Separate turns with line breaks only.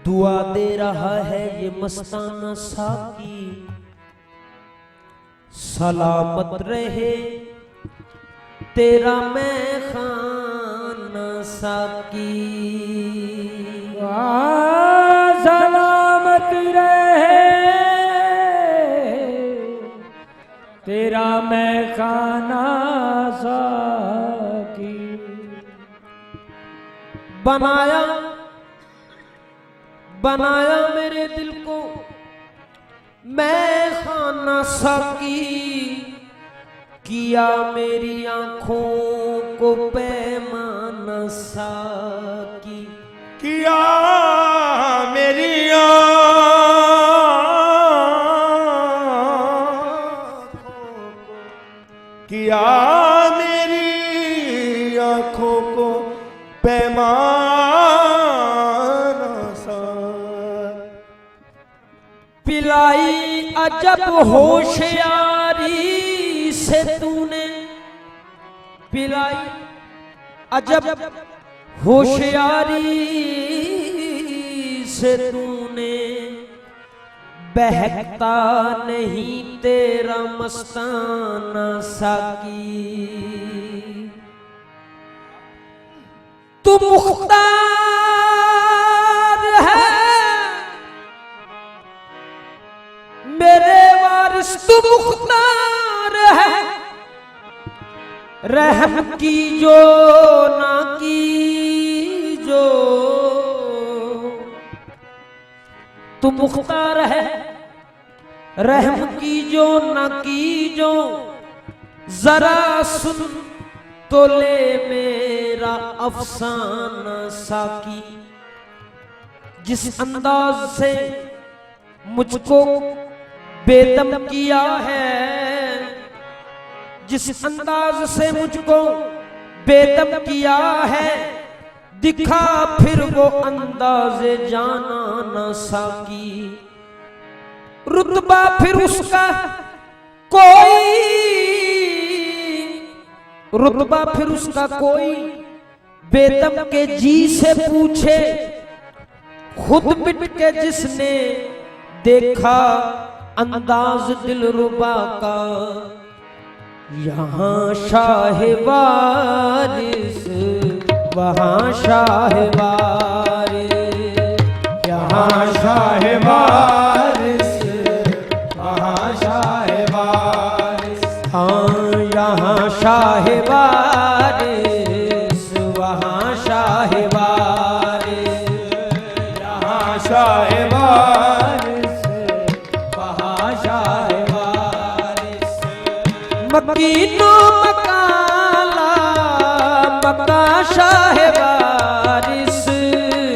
दुआ दे रहा है ये मस्ताना साकी, सलामत रहे तेरा मैं खाना साकी।
सलामत रहे तेरा मैं खाना साकी।
बनाया मेरे दिल को मैं खाना साकी, किया मेरी आंखों को पैमाना साकी।
किया मेरी किया मेरी आंखों को पैमाना सा।
पिलाई अजब होशियारी से तूने, पिलाई अजब होशियारी से तूने, बहकता नहीं तेरा मस्ताना साकी। तू मुख्तार है मेरे वारिस, तू मुख्तार है, रहम की जो ना की जो। तू मुख्तार है रहम की जो ना की जो, जरा सुन तो ले मेरा अफसाना साकी। जिस अंदाज से मुझको बेदम किया है, जिस अंदाज से मुझको बेदम किया है, दिखा फिर वो अंदाज़े जाना ना साकी। रुतबा फिर उसका कोई, रुतबा फिर उसका कोई बेदम के जी से पूछे, खुद मिट के जिसने देखा अंदाज दिलरुबा का। यहाँ शाहवारिस वहाँ शाहवारिस,
यहाँ शाहवारिस वहाँ शाहवारिस।
हाँ यहाँ शाहवारिस वहाँ शाहवारिस,
यहाँ शाहवारिस
वहाँ शाहवारिस। मकीनो मकाला मका शाहवारिस,